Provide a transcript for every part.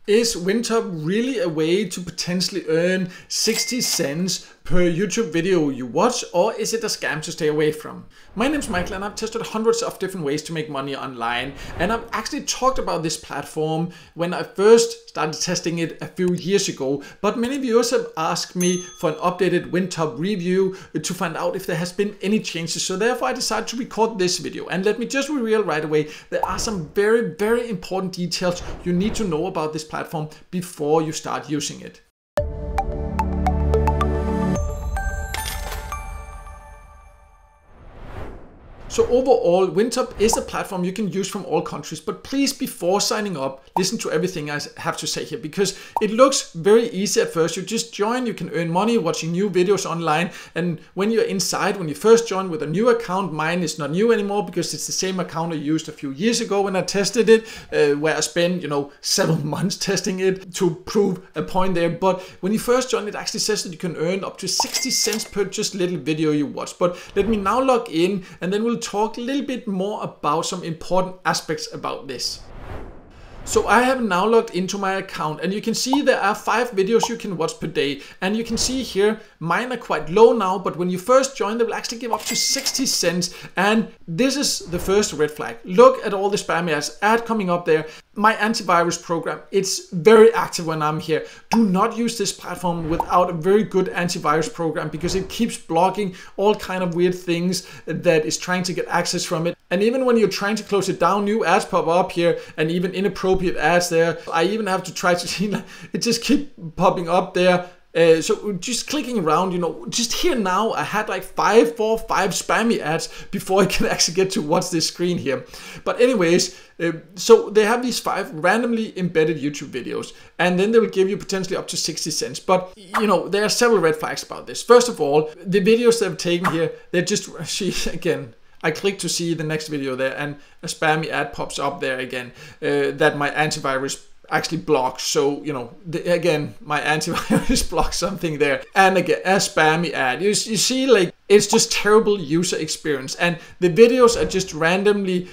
Is Wintub really a way to potentially earn 60 cents per YouTube video you watch, or is it a scam to stay away from? My name's Michael and I've tested hundreds of different ways to make money online, and I've actually talked about this platform when I first started testing it a few years ago, but many viewers have asked me for an updated Wintub review to find out if there has been any changes, so therefore I decided to record this video. And let me just reveal right away, there are some very important details you need to know about this platform before you start using it. So overall, Wintub is a platform you can use from all countries, but please, before signing up, listen to everything I have to say here, because it looks very easy at first. You just join, you can earn money watching new videos online, and when you're inside, when you first join with a new account, mine is not new anymore because it's the same account I used a few years ago when I tested it, where I spent, several months testing it to prove a point there. But when you first join, it actually says that you can earn up to 60 cents per just little video you watch. But let me now log in, and then we'll talk a little bit more about some important aspects about this. So I have now logged into my account, and you can see there are 5 videos you can watch per day, and you can see here mine are quite low now, but when you first join they will actually give up to 60 cents, and this is the first red flag. Look at all the spammy ads coming up there. My antivirus program, it's very active when I'm here. Do not use this platform without a very good antivirus program, because it keeps blocking all kind of weird things that is trying to get access from it. And even when you're trying to close it down, new ads pop up here, and even inappropriate ads there. I even have to try to see, it just keep popping up there. So just clicking around, just here now I had like 5 spammy ads before I can actually get to watch this screen here. But anyways, so they have these 5 randomly embedded YouTube videos, and then they will give you potentially up to 60 cents. But there are several red flags about this. First of all, the videos they've taken here, they're just, again, I click to see the next video there, and a spammy ad pops up there again that my antivirus actually blocks. So again, my antivirus blocks something there, and again a spammy ad. You see, like, it's just terrible user experience, and the videos are just randomly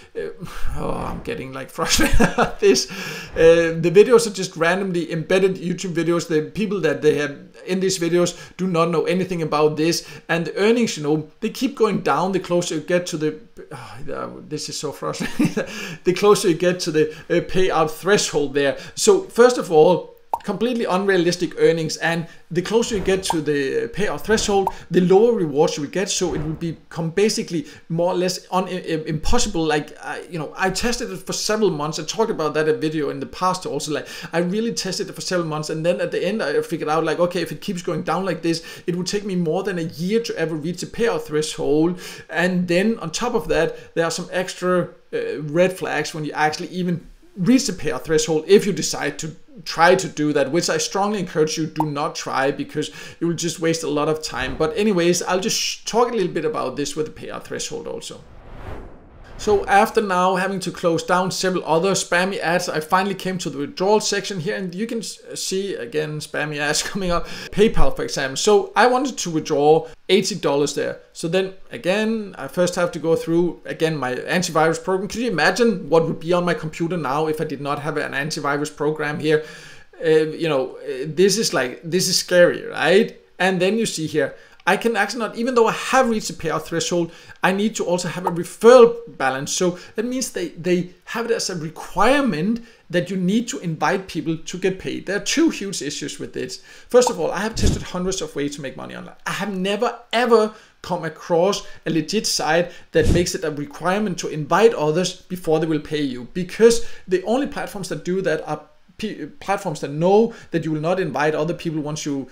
I'm getting like frustrated at this. The videos are just randomly embedded YouTube videos. The people that they have in these videos do not know anything about this, and the earnings, they keep going down the closer you get to the this is so frustrating. The closer you get to the payout threshold there. So first of all, completely unrealistic earnings, and the closer you get to the payout threshold, the lower rewards you will get. So it will become basically more or less impossible. Like I tested it for several months. I talked about that in a video in the past also. Like, I really tested it for several months, and then at the end I figured out, like, okay, if it keeps going down like this, it would take me more than a year to ever reach the payout threshold. And then on top of that, there are some extra red flags when you actually even reach the payout threshold, if you decide to try to do that, which I strongly encourage you do not try, because you will just waste a lot of time. But anyways, I'll just talk a little bit about this with the payout threshold also. So after now having to close down several other spammy ads, I finally came to the withdrawal section here, and you can see again spammy ads coming up. PayPal, for example. So I wanted to withdraw $80 there. So then again, I first have to go through again my antivirus program. Could you imagine what would be on my computer now if I did not have an antivirus program here? This is scary, right? And then you see here, I can actually not, even though I have reached the payout threshold, I need to also have a referral balance. So that means they have it as a requirement that you need to invite people to get paid. There are 2 huge issues with this. First of all, I have tested hundreds of ways to make money online. I have never ever come across a legit site that makes it a requirement to invite others before they will pay you, because the only platforms that do that are platforms that know that you will not invite other people once you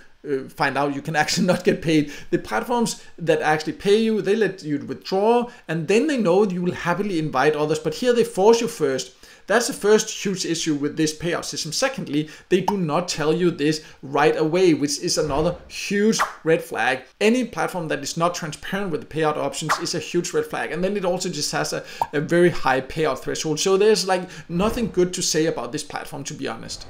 find out you can actually not get paid. The platforms that actually pay you, they let you withdraw, and then they know you will happily invite others, but here they force you first. That's the first huge issue with this payout system. Secondly, they do not tell you this right away, which is another huge red flag. Any platform that is not transparent with the payout options is a huge red flag. And then it also just has a very high payout threshold. So there's like nothing good to say about this platform, to be honest.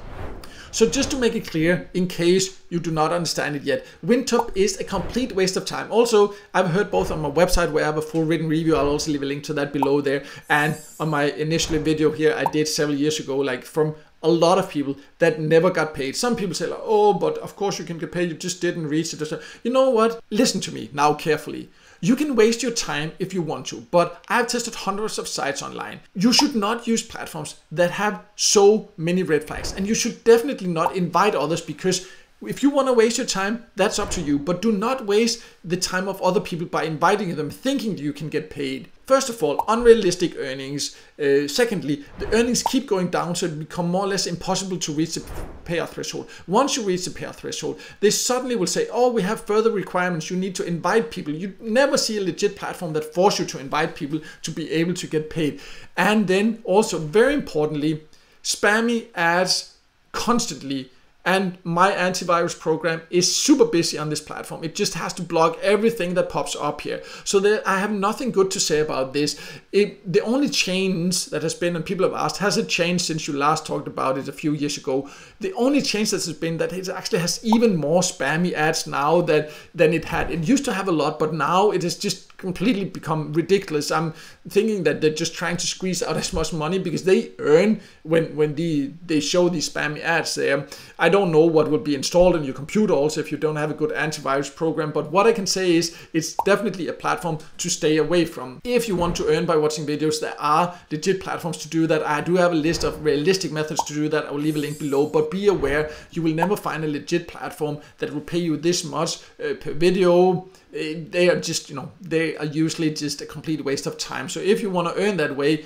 So just to make it clear, in case you do not understand it yet, Wintub is a complete waste of time. Also, I've heard both on my website where I have a full written review. I'll also leave a link to that below there. And on my initial video here I did several years ago, like from a lot of people that never got paid. Some people say like, oh, but of course you can get paid, you just didn't reach it. You know what? Listen to me now carefully. You can waste your time if you want to, but I've tested hundreds of sites online. You should not use platforms that have so many red flags, and you should definitely not invite others, because if you want to waste your time, that's up to you, but do not waste the time of other people by inviting them thinking you can get paid. First of all, unrealistic earnings. Secondly, the earnings keep going down, so it becomes more or less impossible to reach the payout threshold. Once you reach the payout threshold, they suddenly will say, oh, we have further requirements, you need to invite people. You never see a legit platform that forces you to invite people to be able to get paid. And then also, very importantly, spammy ads constantly. And my antivirus program is super busy on this platform. It just has to block everything that pops up here. So I have nothing good to say about this. The only change that has been, and people have asked, has it changed since you last talked about it a few years ago? The only change that has been that it actually has even more spammy ads now than it had. It used to have a lot, but now it has just completely become ridiculous. I'm thinking that they're just trying to squeeze out as much money because they earn when they show these spammy ads there. I don't know what will be installed on your computer also if you don't have a good antivirus program, but what I can say is it's definitely a platform to stay away from. If you want to earn by watching videos, there are legit platforms to do that. I do have a list of realistic methods to do that. I will leave a link below, but be aware, you will never find a legit platform that will pay you this much per video. They are just, they are usually just a complete waste of time. So if you want to earn that way,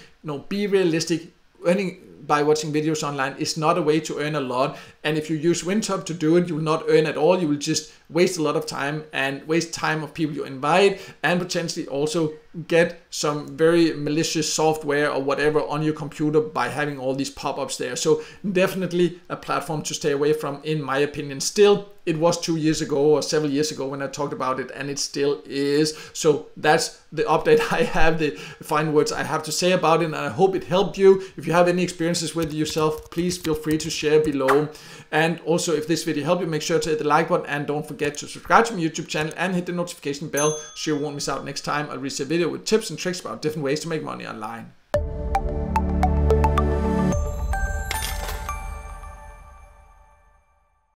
be realistic. Earning by watching videos online is not a way to earn a lot. And if you use Wintub to do it, you will not earn at all. You will just waste a lot of time and waste time of people you invite, and potentially also get some very malicious software or whatever on your computer by having all these pop-ups there. So definitely a platform to stay away from, in my opinion. Still, it was 2 years ago or several years ago when I talked about it, and it still is. So that's the update I have, the final words I have to say about it, and I hope it helped you. If you have any experiences with it yourself, please feel free to share below. And also, if this video helped you, make sure to hit the like button, and don't forget to subscribe to my YouTube channel and hit the notification bell so you won't miss out next time I release a video with tips and tricks about different ways to make money online.